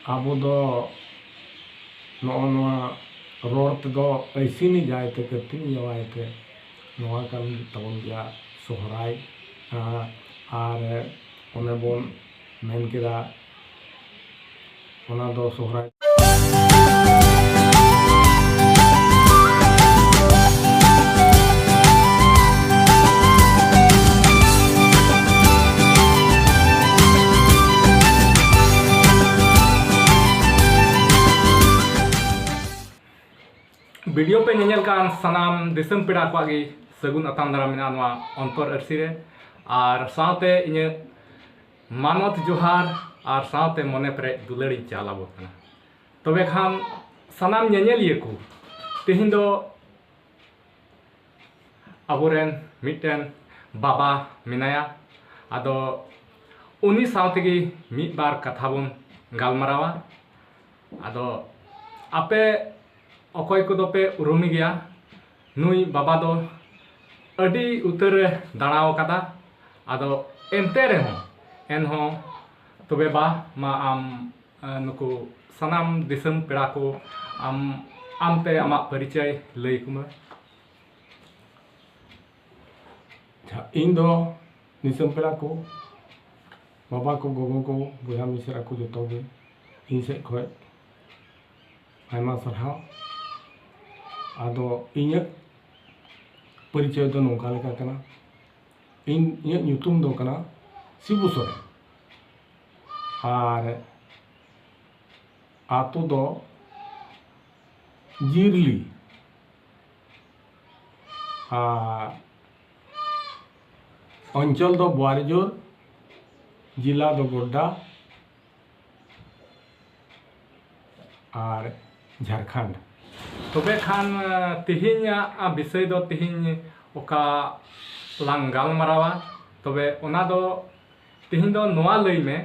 ᱟᱵᱚ ᱫᱚ ᱱᱚᱜᱼᱚ ᱱᱚᱣᱟ ᱨᱚᱲ ᱛᱮᱫᱚ ᱟᱹᱭᱥᱤᱱᱤ ᱡᱟᱭᱛᱮ ᱠᱟᱹᱛᱤᱧ ᱡᱟᱣᱟᱭᱛᱮ ᱱᱚᱣᱟ ᱠᱟᱱ ᱛᱟᱵᱚᱱ ᱜᱮᱭᱟ ᱥᱚᱦᱨᱟᱭ ᱟᱨ ᱚᱱᱮ ᱵᱚᱱ ᱢᱮᱱ ᱠᱮᱫᱟ ᱚᱱᱟ ᱫᱚ ᱥᱚᱦᱨᱟᱭ वीडियो पे नेल कान सानाम दिसम पेड़ा को गे सगुन अताम दारा मेना नवा अंतर अरसी रे और साथे इने मानवत जोहार और साथे मने परे दुलड़ी चालाबो कना तबे खान सानाम नेनेलिए को तेहिन दो अबोरेन मिटन बाबा मिनाया आदो उनी साथे गे मिट बार कथा बन गालमारावा आदो आपे अकय को पे उरुमी गया नुई बाबा दो अडी उतर दाड़ाव कदा आदो एनते रहो एनहो तबे बा मा आम नुकु सनाम दिसम पेड़ा को आमते आमा परिचय लई कुमा इन दो दिसम पेड़ा को बाबा को गोगो को बुया मिसरा को जतो गे इन से खय आयमा सरहाव आदो इᱧᱟᱹᱜ परिचय दो नोका लेका कना इᱧᱟᱹᱜ ᱧᱩᱛᱩᱢ दो कना शिबू सोरेन आर आतो दो जिरली अंचल दो बोआरीजोर जिला दो गोड्डा और झारखंड तबे खान तिहिन विषय दो तिहिन ओका लांग गालमारावा तबे ओना दो तिहिन दो नोआ लई में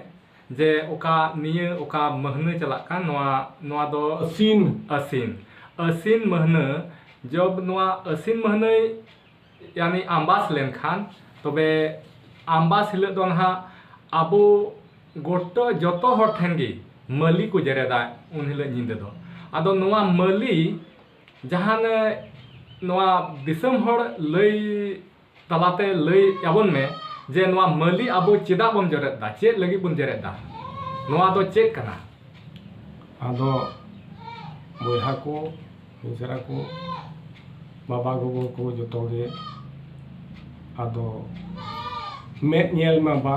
जे ओका निये ओका महीने चला कान नोआ दो असीन महीने जब नोआ असीन महीने यानी आम्बास लेन खान तबे आम्बास हिल दो ना आबो गोटो जतो हर ठेन गे मली को जरेदा उन हिल निंदे दो आदो नोआ मली जहान नोआ दिसम हर लई तलाते लई याबन में जे नोआ मली आबो चेदा बन जरेदा चेद लगी बन जरेदा नोआ दो चेक कना आदो बोहा को मिसरा को बाबा गोगो को जतो गे आदो मेद नेल में बा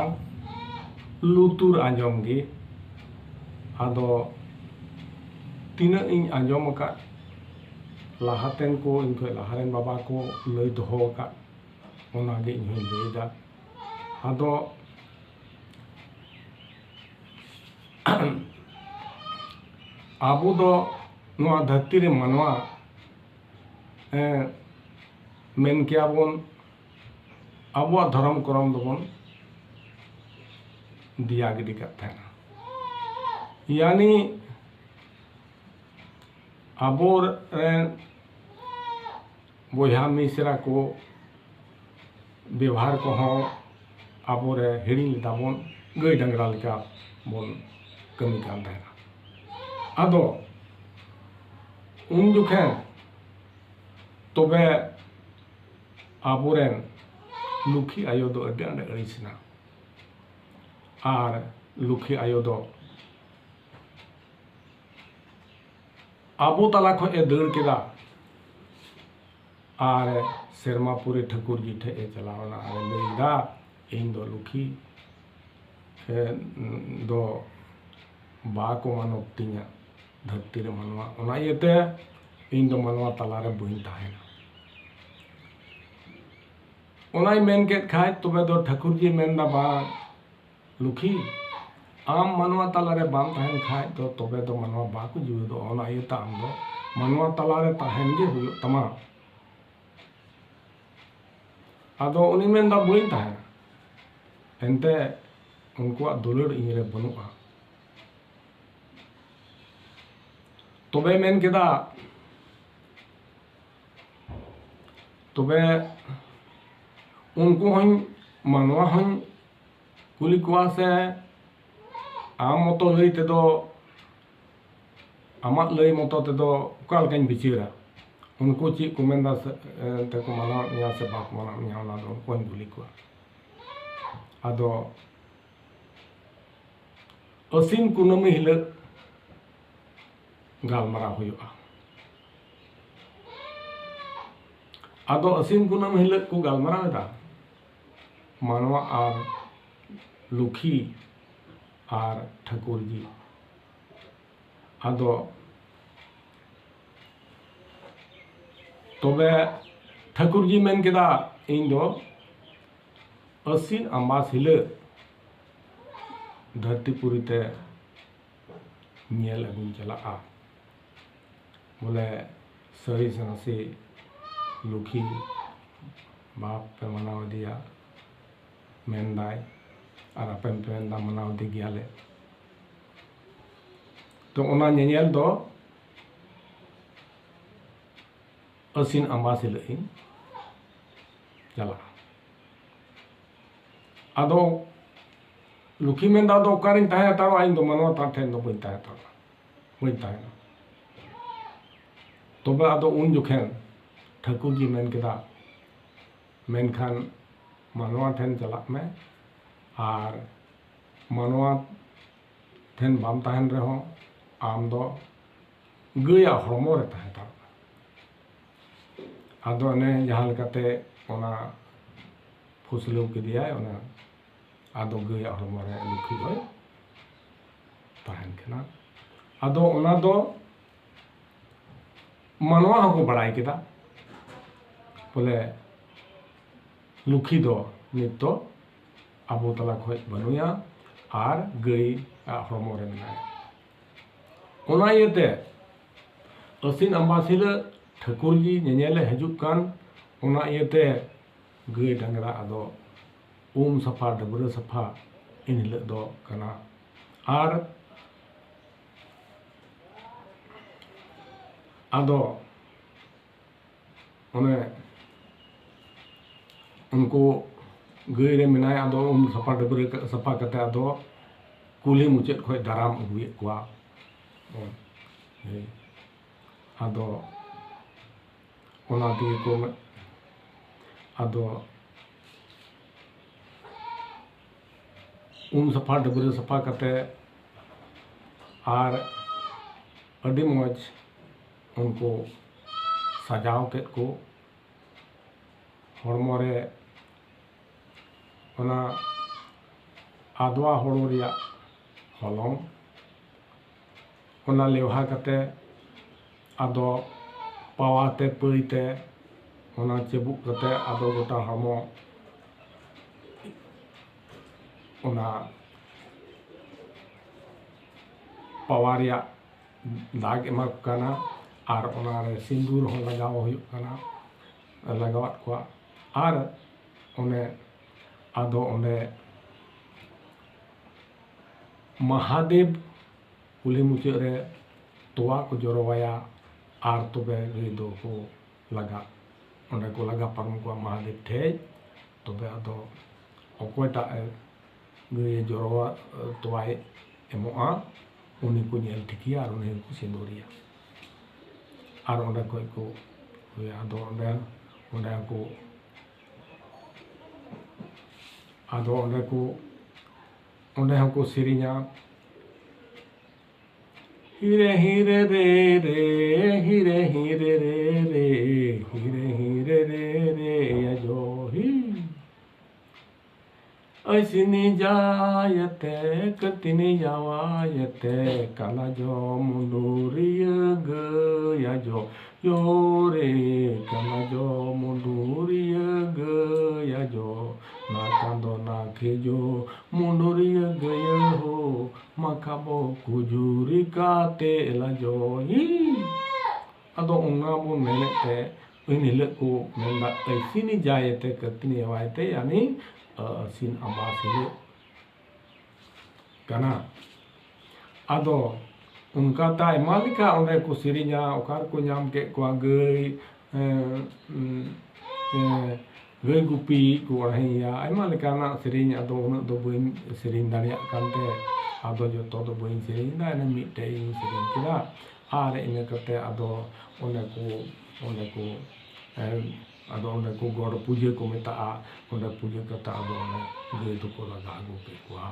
लुतुर आंजम गे आदो तीना इन आंजम का लाहातेन को इनके लाहारेन बाबा को लई दोहो का ओनागे इन लईदा आदो आबो दो नोआ धरती रे मानवा मेन किया बन आबो धर्म करम दोबन दिया गिडी करते हैं यानी आबो बोहा मिसरा को व्यवहार को आबो रे हिड़ी दाबन गई डंगरा लेका बन कमी कान देना आदो उन जुखे तबे आबोरेन लुखी आयो दो अड्डे अंडे अड़ीसना आर लुखी आयो दो आबो तला खो ए दड़ केदा आर सेरमापुरी ठाकुर जी ठे ए चलावना आर लईदा इन दो लुखी दो बा को मानव तिया धरती रे मानवा ओना इते इन दो मानवा तला रे बइन ताहेना ओनाई मेन के खाय तबे दो ठाकुर जी मेनदा बा लुखी आम मानवा तला रे बाम ताहेन खाय तो तबे दो मानवा बा को जीव दो ओना इता आम दो मानवा तला रे ताहेन गे हुयो तमा आदो उनी मेनदा बइन ताहेना एनते उनको दुलड़ इन रे बनुआ तबे मेन केदा तबे उनको हन मानवा हन कुली कुआ से आम मतो लई ते दो amak lay moto tedo oka lekañ bicara unku cik ko menda teko manaw nya se bak manaw nya ona do koñ guli ko ado asin kunami hilak galmarao huyuga ado asin kunami hilak ko galmarao da manwa ar lukhi ar Thakurji ado तबे Thakurji main केदा इन दो असिन अम्बास हिले धरतीपुरी ते nil अगुन चला बोले सही सनसी लुखी बाप पे मनाव दिया मेनदाय और अपन पे मेनदा मनाव दी गयाले तो ओना नियल दो असिन अम्बास हिले इन चला अदो लुखी मेनदा दो कारिन ताहे तारो आइन दो मनवा ताठेन दो बइन ताहे तारो बइन ताहे ना तबे अदो उन जुखेन ठाकुर जी मेन केदा मेनखान मनवा ठेन चलाक में आर मनवा ठेन बाम ताहेन रहो आम दो गया हरमो रे ताहे तारो अदो ने जहां लेकाते ओना फुसलौ केदिया ओना ado gaya hormore lukhi hoy tahen kana ado ona do manwa hoko badai keda bole lukhi do nitto abo tala khoj banuya ar gay hormore menaya ona yete asin ambasile Thakurji nyanyele hajuk kan ona yete gay dangra ado सफा डबरे सफा इन हिल दो कना are आदो ओने उनको गई रे मिनाय आदो सफा डबरे सफा कते आदो कुली मुचेत खोय दाराम अगुए कुआ आदो ओना दिए को आदो सफा डबरे सफा कते आर अडी मौज उनको सजाव के को हरमो रे ओना आदवा हड़ो रिया हलंग ओना लेवहा कते आदो पावाते पईते ओना चेबुक कते आदो गोटा हरमो ओना पवारिया दाग एमा काना आर ओना रे सिंदूर हो लगाव हुयुग काना लगावत को आर ओने आदो ओने महादेव कुली मुचे रे तोवा को जरोवाया आर तबे गई दो को लगा ओने को लगा परम को महादेव ठे तबे आदो ओकोटा गए जरोवा तोवाए एमोआ उनी को नेल ठिकिया और उन्हें को सिंदूरिया और ओंडे को आदो ओंडे को सिरिया हीरे हीरे रे रे हीरे हीरे रे रे हीरे हीरे रे रे जो ही ऐसिनी जायते कतिनी जावायते काला जो मुंडूरिय गया जो यो रे काला जो मुंडूरिय गया जो ना कांदो ना खेजो मुंडूरिय गया हो मकाबो कुजूरी काते ला जो ही अदो उंगा बो मेलेते इन हिलक को मेंदा ऐसिनी जायते कतिनी जावायते यानी sin ambas ini karena ado unka tai malika onde ku sirinya okar ku nyam ke ku agei gei gupi ku orahia ai malika na sirinya ado unak do buin siring daria kante ado joto do buin siring da na mit dei siring kira ᱟᱨ ᱤᱱᱟᱹ ᱠᱟᱛᱮ ᱟᱫᱚ ᱚᱸᱰᱮ ᱠᱚ ᱟᱫᱚ ᱚᱸᱰᱮ ᱠᱚ ᱜᱚᱰ ᱯᱩᱡᱟᱹ ᱠᱚ ᱢᱮᱛᱟᱜᱼᱟ, ᱚᱸᱰᱮ ᱯᱩᱡᱟᱹ ᱠᱟᱛᱮ ᱟᱫᱚ ᱚᱱᱮ ᱜᱟᱹᱭ ᱫᱚᱠᱚ ᱞᱟᱜᱟ ᱟᱹᱜᱩ ᱠᱮᱫ ᱠᱚᱣᱟ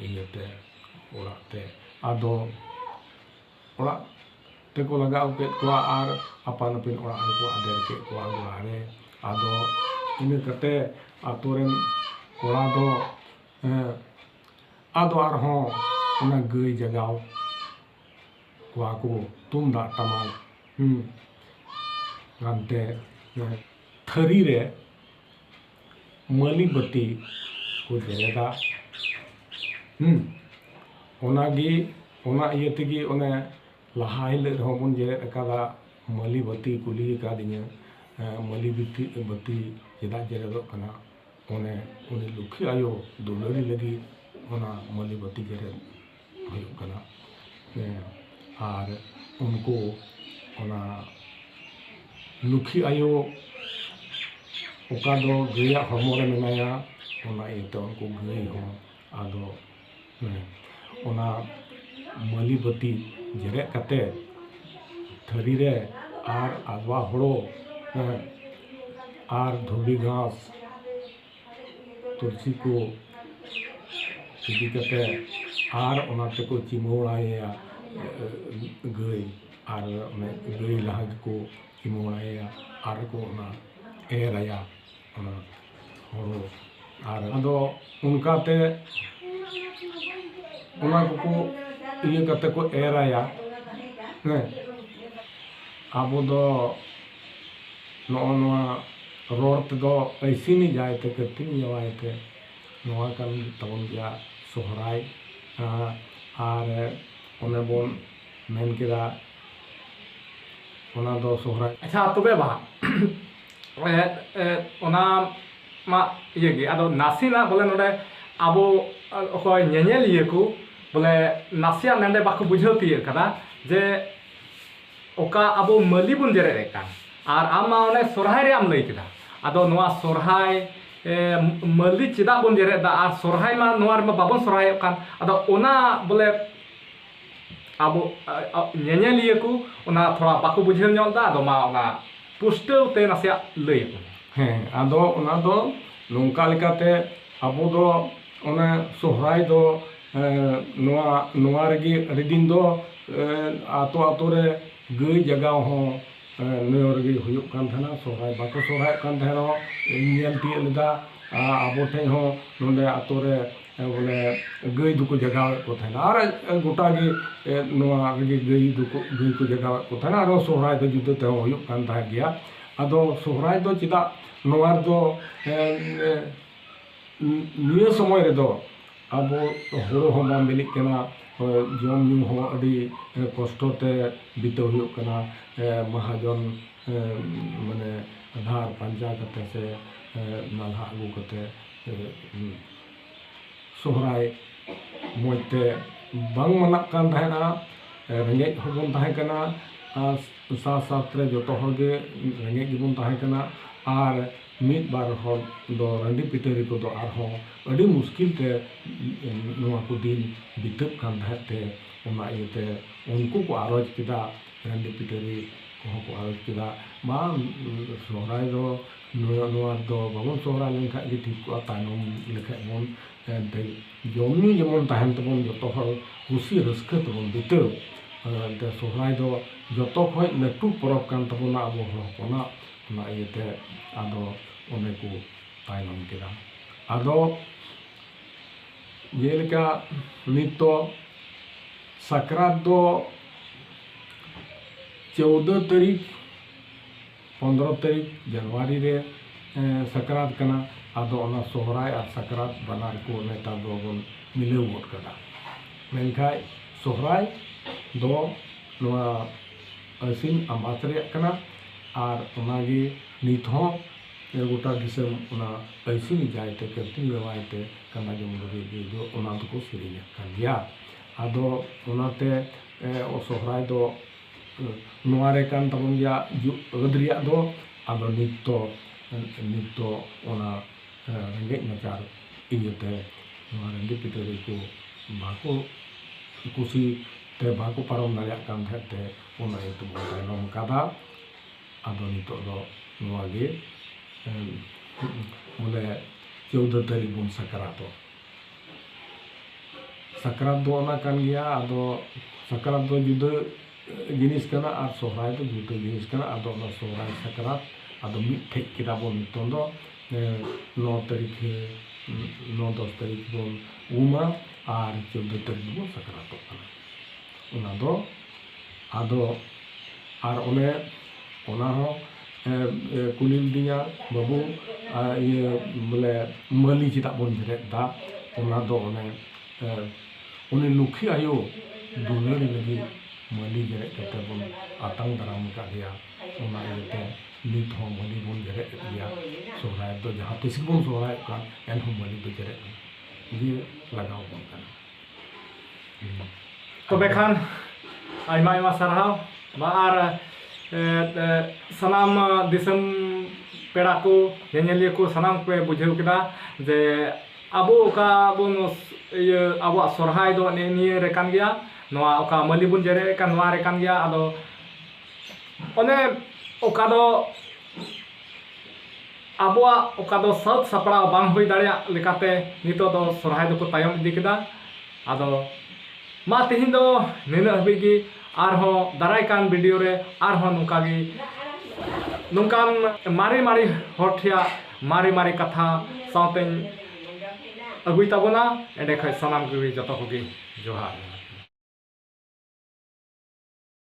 ᱤᱭᱟᱹᱛᱮ ᱚᱲᱟᱜ ᱛᱮ, ᱟᱫᱚ ᱚᱲᱟᱜ ᱛᱮᱠᱚ ᱞᱟᱜᱟ ᱟᱹᱜᱩ ᱠᱮᱫ ᱠᱚᱣᱟ ᱟᱨ ᱟᱯᱟᱱ ᱟᱹᱯᱤᱱ ᱚᱲᱟᱜ ᱨᱮᱠᱚ ᱟᱫᱮᱨ ᱠᱮᱫ ᱠᱚᱣᱟ ᱜᱚᱲᱟ ᱨᱮ᱾ ᱟᱫᱚ ᱤᱱᱟᱹ ᱠᱟᱛᱮ ᱟᱛᱳ ᱨᱮᱱ ᱠᱚᱲᱟ ᱫᱚ ᱟᱫᱚ ᱟᱨᱦᱚᱸ ᱚᱱᱟ ᱜᱟᱹᱭ ᱡᱟᱜᱟᱣ ᱠᱚᱣᱟ ᱠᱚ ᱛᱩᱢᱫᱟᱜ ᱴᱟᱢᱟᱠ ᱜᱟᱱᱛᱮ ᱛᱷᱟᱹᱨᱤ ᱨᱮ ᱢᱟᱹᱞᱤ ᱵᱟᱹᱛᱤ ᱠᱚ ᱡᱮᱨᱮᱫᱟ, ᱚᱱᱟᱜᱮ ᱚᱱᱟ ᱤᱭᱟᱹ ᱛᱮᱜᱮ ᱚᱱᱮ ᱞᱟᱦᱟ ᱦᱤᱞᱳᱜ ᱨᱮᱦᱚᱸ ᱵᱚᱱ ᱡᱮᱨᱮᱫ ᱟᱠᱟᱫᱟ ᱢᱟᱹᱞᱤ ᱵᱟᱹᱛᱤ ᱠᱩᱞᱤ ᱟᱠᱟᱫᱤᱧᱟᱹ, ᱢᱟᱹᱞᱤ ᱵᱟᱹᱛᱤ ᱪᱮᱫᱟᱜ ᱡᱮᱨᱮᱫᱚᱜ ᱠᱟᱱᱟ, ᱚᱱᱮ ᱩᱱᱤ ᱞᱩᱠᱷᱤ ᱟᱭᱳ ᱫᱩᱞᱟᱹᱲᱤ ᱞᱟᱹᱜᱤᱫ ᱚᱱᱟ ᱢᱟᱹᱞᱤ ᱵᱟᱹᱛᱤ ᱡᱮᱨᱮᱫ ᱦᱩᱭᱩᱜ ᱠᱟᱱᱟ᱾ ᱟᱨ ᱩᱱᱠᱩ ᱚᱱᱟ ᱞᱩᱠᱷᱤ ᱟᱭᱳ ᱚᱠᱟ ᱫᱚ ᱜᱟᱹᱭᱟᱜ ᱦᱚᱲᱢᱚ ᱨᱮ ᱢᱮᱱᱟᱭᱟ, ᱚᱱᱟ ᱤᱭᱟᱹᱛᱮ ᱩᱱᱠু ᱜᱟᱹᱭ ᱦᱚᱸ ᱟᱫᱚ ᱚᱱᱟ ᱢᱟᱹᱞᱤ ᱵᱟᱹᱛᱤ ᱡᱮᱨᱮᱫ ᱠᱟᱛᱮ ᱛᱷᱟᱹᱨᱤ ᱨᱮ ᱟᱨ ᱟᱫᱣᱟ ᱦᱳᱲᱳ ᱟᱨ ᱫᱷᱩᱵᱤ ᱜᱷᱟᱸᱥ ᱛᱩᱞᱥᱤ ᱠᱚ ᱤᱫᱤ ᱠᱟᱛᱮ ᱟᱨ ᱚᱱᱟ ᱛᱮᱠᱚ ᱪᱤᱢᱟᱹᱲᱟᱭᱟ ᱜᱟᱹᱭ, ᱟᱨ ᱚᱱᱮ ᱜᱟᱹᱭ ᱞᱟᱦᱟ ᱜᱮᱠᱚ ᱪᱤᱢᱟᱹᱲᱟᱭᱟ ᱟᱨ ᱠᱚ ᱚᱱᱟ ᱮᱨᱟᱭᱟ ᱚᱱᱟ ᱦᱳᱲᱳ, ᱟᱨ ᱟᱫᱚ ᱚᱱᱠᱟᱛᱮ ᱚᱱᱟ ᱠᱚᱠᱚ ᱤᱭᱟᱹ ᱠᱟᱛᱮ ᱠᱚ ᱮᱨᱟᱭᱟ᱾ ᱟᱵᱚ ᱫᱚ ᱱᱚᱜᱼᱚ ᱱᱚᱣᱟ ᱨᱚᱲ ᱛᱮᱫᱚ ᱟᱹᱭᱥᱤᱱᱤ ᱡᱟᱭᱛᱮ ᱠᱟᱹᱛᱤᱱ ᱡᱟᱣᱟᱭᱛᱮ ᱱᱚᱣᱟ ᱠᱟᱱ ᱛᱟᱵᱚᱱ ᱜᱮᱭᱟ ᱥᱚᱦᱨᱟᱭ, ᱟᱨ ᱚᱱᱮ ᱵᱚᱱ ᱢᱮᱱ ᱠᱮᱫᱟ ᱚᱱᱟ ᱫᱚ ᱥᱚᱦᱨᱟᱭ᱾ ᱟᱪᱪᱷᱟ ᱛᱚᱵᱮ ᱵᱟ ᱚᱱᱟ ᱢᱟ ᱤᱭᱟᱹ ᱜᱮ, ᱟᱫᱚ ᱱᱟᱥᱮᱱᱟᱜ ᱵᱚᱞᱮ ᱱᱚᱰᱮ ᱟᱵᱚ ᱚᱠᱚᱭ ᱧᱮᱧᱮᱞᱤᱭᱟᱹ ᱠᱚ ᱵᱚᱞᱮ ᱱᱟᱥᱮᱭᱟᱜ ᱱᱚᱰᱮ ᱵᱟᱠᱚ ᱵᱩᱡᱷᱟᱹᱣ ᱛᱤᱭᱳᱜ ᱠᱟᱫᱟ ᱡᱮ ᱚᱠᱟ ᱟᱵᱚ ᱢᱟᱹᱞᱤ ᱵᱚᱱ ᱡᱮᱨᱮᱫ ᱠᱟᱱ, ᱟᱨ ᱟᱢ ᱢᱟ ᱚᱱᱮ ᱥᱚᱨᱦᱟᱭ ᱨᱮᱭᱟᱜ ᱮᱢ ᱞᱟᱹᱭ ᱠᱮᱫᱟ, ᱟᱫᱚ ᱱᱚᱣᱟ ᱥᱚᱨᱦᱟᱭ ᱢᱟᱹᱞᱤ ᱪᱮᱫᱟᱜ ᱵᱚᱱ ᱡᱮᱨᱮᱫ ᱫᱟ, ᱟᱨ ᱥᱚᱨᱦᱟᱭ ᱢᱟ ᱱᱚᱣᱟ ᱨᱮᱢᱟ ᱵᱟᱵᱚᱱ ᱥᱚᱨᱦᱟᱭᱚᱜ ᱠᱟᱱ, ᱟᱫᱚ ᱚᱱᱟ ᱵᱚᱞᱮ ᱟᱵᱚ ᱧᱮᱧᱮᱞᱤᱭᱟᱹ ᱠᱚ ᱚᱱᱟ ᱛᱷᱚᱲᱟ ᱵᱟᱠᱚ ᱵᱩᱡᱷᱟᱹᱣ ᱧᱚᱜ ᱫᱟ, ᱟᱫᱚ ᱢᱟ ᱚᱱᱟ ᱯᱩᱥᱴᱟᱹᱣ te ᱱᱟᱥᱮᱭᱟᱜ ᱞᱟᱹᱭ ᱟᱠᱚ ᱢᱮ। ᱟᱫᱚ ᱚᱱᱟ ᱫᱚ ᱱᱚᱝᱠᱟ ᱞᱮᱠᱟᱛᱮ ᱟᱵᱚ ᱫᱚ ᱚᱱᱮ ᱥᱚᱦᱨᱟᱭ ᱫᱚ ᱱᱚᱣᱟ ᱨᱮᱜᱮ ᱟᱹᱰᱤ ᱫᱤᱱ ᱫᱚ ᱟᱛᱳ ᱨᱮ ᱜᱟᱹᱭ ᱡᱟᱜᱟᱣ ᱦᱚᱸ ᱱᱤᱭᱟᱹ ᱨᱮᱜᱮ ᱦᱩᱭᱩᱜ ᱠᱟᱱ ᱛᱟᱦᱮᱱᱟ, ᱥᱚᱦᱨᱟᱭ ᱵᱟᱠᱚ ᱥᱚᱦᱨᱟᱭᱚᱜ ᱠᱟᱱ ᱛᱟᱦᱮᱱᱟ। ᱤᱧ ᱧᱮᱞ ᱛᱤᱭᱳᱜ ᱞᱮᱫᱟ ᱟᱵᱚ ᱴᱷᱮᱡ ᱦᱚᱸ ᱱᱚᱰᱮ ᱟᱛᱳ ᱨᱮ ᱵᱚᱞᱮ ᱜᱟᱹᱭ ᱫᱚᱠᱚ ᱡᱟᱜᱟᱣᱮᱫ ᱠᱚ ᱛᱟᱦᱮᱱᱟ, ᱟᱨ ᱜᱚᱴᱟ ᱜᱮ ᱱᱚᱣᱟ ᱨᱮᱜᱮ ᱜᱟᱹᱭ ᱠᱚ ᱡᱟᱜᱟᱣᱮᱫ ᱠᱚ ᱛᱟᱦᱮᱱᱟ, ᱟᱨᱚ ᱥᱚᱦᱨᱟᱭ ᱫᱚ ᱡᱩᱫᱟᱹ ᱛᱮᱦᱚᱸ ᱦᱩᱭᱩᱜ ᱠᱟᱱ ᱛᱟᱦᱮᱸᱫ ᱜᱮᱭᱟ। ᱟᱫᱚ ᱥᱚᱦᱨᱟᱭ ᱫᱚ ᱪᱮᱫᱟᱜ ᱱᱚᱣᱟ ᱨᱮᱫᱚ ᱱᱤᱭᱟᱹ ᱥᱚᱢᱚᱭ ᱨᱮᱫᱚ ᱟᱵᱚ ᱦᱳᱲᱳ ᱦᱚᱸ ᱵᱟᱝ ᱵᱤᱞᱤᱜ ᱠᱟᱱᱟ, ᱡᱚᱢ ᱧᱩ ᱦᱚᱸ ᱟᱹᱰි ᱠᱚᱥᱴᱚ ᱛᱮ ᱵᱤᱛᱟᱹᱣ ᱦᱩᱭᱩᱜ ᱠᱟᱱᱟ, ᱢᱟᱦᱟᱡᱚᱱ ᱢᱟᱱᱮ ᱟᱫᱷᱟᱨ ᱯᱟᱸᱡᱟ ᱠᱟᱛᱮ ᱥᱮ ᱱᱟᱞᱦᱟ ᱟᱹᱜᱩ ᱠᱟᱛᱮ ᱥᱚᱦᱨᱟᱭ ᱢᱚᱡᱽ ᱛᱮ ᱵᱟᱝ ᱢᱟᱱᱟᱜ ᱠᱟᱱ ᱛᱟᱦᱮᱱᱟ, ᱨᱮᱸᱜᱮᱡ ᱦᱚᱸᱵᱚᱱ ᱛᱟᱦᱮᱸ ᱠᱟᱱᱟ, ᱥᱟᱶᱛᱮ ᱡᱚᱛᱚ ᱦᱚᱲᱜᱮ ᱨᱮᱸᱜᱮᱡ ᱜᱮᱵᱚᱱ ᱛᱟᱦᱮᱸ ᱠᱟᱱᱟ, ᱟর ᱢᱤᱫ ᱵᱟᱨ ᱦᱚᱲ ᱫᱚ ᱨᱟᱺᱰᱤ ᱯᱤᱴᱟᱹᱨᱤ ᱠᱚᱫᱚ ᱟᱨᱦᱚᱸ ᱟᱹᱰᱤ ᱢᱩᱥᱠᱤᱞ ᱛᱮ ᱱᱚᱣᱟ ᱠᱚ ᱫᱤᱱ ᱵᱤᱛᱟᱹᱜ ᱠᱟᱱ ᱛᱟᱦᱮᱸᱫ ᱛᱮ ᱚᱱᱟ ᱤᱭᱟᱹᱛᱮ ᱩᱱᱠᱩ ᱠᱚ ᱟᱨᱚᱡ ᱠᱮᱫᱟ, ᱨᱟᱺᱰᱤ ᱯᱤᱴᱟᱹᱨᱤ ᱠᱚᱦᱚᱸ ᱠᱚ ᱟᱨᱚᱡ ᱠᱮᱫᱟ, ᱵᱟᱝ ᱥᱚᱦᱨᱟᱭ ᱫᱚ ᱱᱚᱣᱟ ᱫᱚ ᱵᱟᱵᱚᱱ ᱥᱚᱦᱨᱟᱭ ᱞᱮᱱᱠᱷᱟᱡ ᱜᱮ ᱴᱷᱤᱠ ᱠᱚᱜᱼᱟ, ᱛᱟᱭᱱᱚᱢ ᱞᱮᱠᱷᱟᱡ ᱵᱚᱱ ᱡᱚᱢ ᱧᱩ ᱡᱮᱢᱚᱱ ᱛᱟᱦᱮᱱ ᱛᱟᱵᱚᱱ ᱡᱚᱛᱚ ᱦᱚᱲ ᱠᱩᱥᱤ ᱨᱟᱹᱥᱠᱟᱹ ᱛᱮᱵᱚᱱ ᱵᱤᱛᱟᱹᱣ, ᱥᱚᱦᱨᱟᱭ ᱫᱚ ᱡᱚᱛᱚ ᱠᱷᱚᱡ ᱞᱟᱹᱴᱩ ᱯᱚᱨᱚᱵᱽ ᱠᱟᱱ ᱛᱟᱵᱚᱱᱟ ᱟᱵᱚ ᱦᱚᱲ ᱦᱚᱯᱚᱱᱟᱜ, ᱚᱱᱟ ᱤᱭᱟᱹᱛᱮ ᱟᱫᱚ ᱚᱸᱰᱮ ᱠᱚ ᱛᱟᱭᱱᱚᱢ ᱠᱮᱫᱟ। ᱟᱫᱚ ᱡᱮᱞᱮᱠᱟ ᱱᱤᱛᱚᱜ ᱥᱟᱠᱨᱟᱛ ᱫᱚ 14 ᱛᱟᱹᱨᱤᱠᱷ 15 ᱛᱟᱹᱨᱤᱠᱷ ᱡᱟᱱᱩᱣᱟᱨᱤ ᱨᱮ ᱥᱟᱠᱨᱟᱛ ᱠᱟᱱᱟ, ᱟᱫᱚ ᱚᱱᱟ ᱥᱚᱦᱨᱟᱭ ᱟᱨ ᱥᱟᱠᱨᱟᱛ ᱵᱟᱱᱟᱨ ᱠᱚ ᱱᱮᱛᱟᱨ ᱫᱚᱵᱚᱱ ᱢᱤᱞᱟᱹᱣ ᱜᱚᱫ ᱠᱟᱫᱟ। ᱢᱮᱱᱠᱷᱟᱡ ᱥᱚᱦᱨᱟᱭ ᱫᱚ ᱱᱚᱣᱟ ᱟᱹᱥᱤᱱ ᱟᱢᱵᱟᱥ ᱨᱮᱭᱟᱜ ᱠᱟᱱᱟ, ᱟᱨ ᱚᱱᱟᱜᱮ ᱱᱤᱛ ᱦᱚᱸ ᱜᱚᱴᱟ ᱫᱤᱥᱚᱢ ᱚᱱᱟ ᱟᱹᱥᱤᱱ ᱡᱟᱭᱛᱮ ᱠᱟᱹᱛᱤ ᱡᱟᱣᱟᱭᱛᱮ ᱠᱟᱸᱰᱟ ᱡᱚᱢᱨᱩᱜᱤ ᱫᱚ ᱚᱱᱟ ᱫᱚᱠᱚ ᱥᱮᱨᱮᱧᱮᱫ ᱠᱟᱱ ᱜᱮᱭᱟ। ᱟᱫᱚ ᱚᱱᱟᱛᱮ ᱥᱚᱦᱨᱟᱭ ᱫᱚ ᱱᱚᱣᱟ ᱨᱮ ᱠᱟᱱ ᱛᱟᱵᱚᱱ ᱜᱮᱭᱟ ᱟᱹᱫ ᱨᱮᱭᱟᱜ ᱫᱚ, ᱟᱫᱚ ᱱᱤᱛ ᱫᱚ ᱚᱱᱟ ᱨᱮᱸᱜᱮᱡ ᱱᱟᱪᱟᱨ ᱤᱭᱟᱹᱛᱮ ᱱᱚᱣᱟ ᱨᱟᱺᱰᱤ ᱯᱤᱴᱟᱹᱨᱤ ᱠᱚ ᱵᱟᱠᱚ ᱠᱩᱥᱤ te baku parom dareyak kan te ona itu bon tainom kada ado nitok do noa ge mule 14 tarik bon sakarato sakrat do ona kan gya ado sakrat do juda jenis kana ar sohrai do juda jenis kana ado ona sohrai sakrat ado mit thek kita bon nitondo 9 tarik 10 tarik bon uma ar 14 tarik bon sakarato kana ona do ado ar one ona ho kulil dinya babu ye bole mali cita bon jeret da ona do one lukhi ayo dunari lagi mali jeret kata bon atang daram ka dia ona ite nit ho mali bon jeret dia sorai do jahat tis bon sorai kan en ho mali do jeret dia lagau bon kan tobे Khan ayma sarhaw ba ar sanam disam pera ko nyanyaliya ko sanam ko bujhau keda je abo ka bon abo sorhai do ni rekan gya noa oka mali bun jere kan noa rekan gya ado one oka do abo oka do sat sapra bang hoi daria lekate nito do sorhai do ko tayom idi keda ado ma tehin do nina habigi arho darai kan video re arho nungkagi nungkan mari hotia mari katha sauten agui tabona ende khai sanam gi joto hogi johar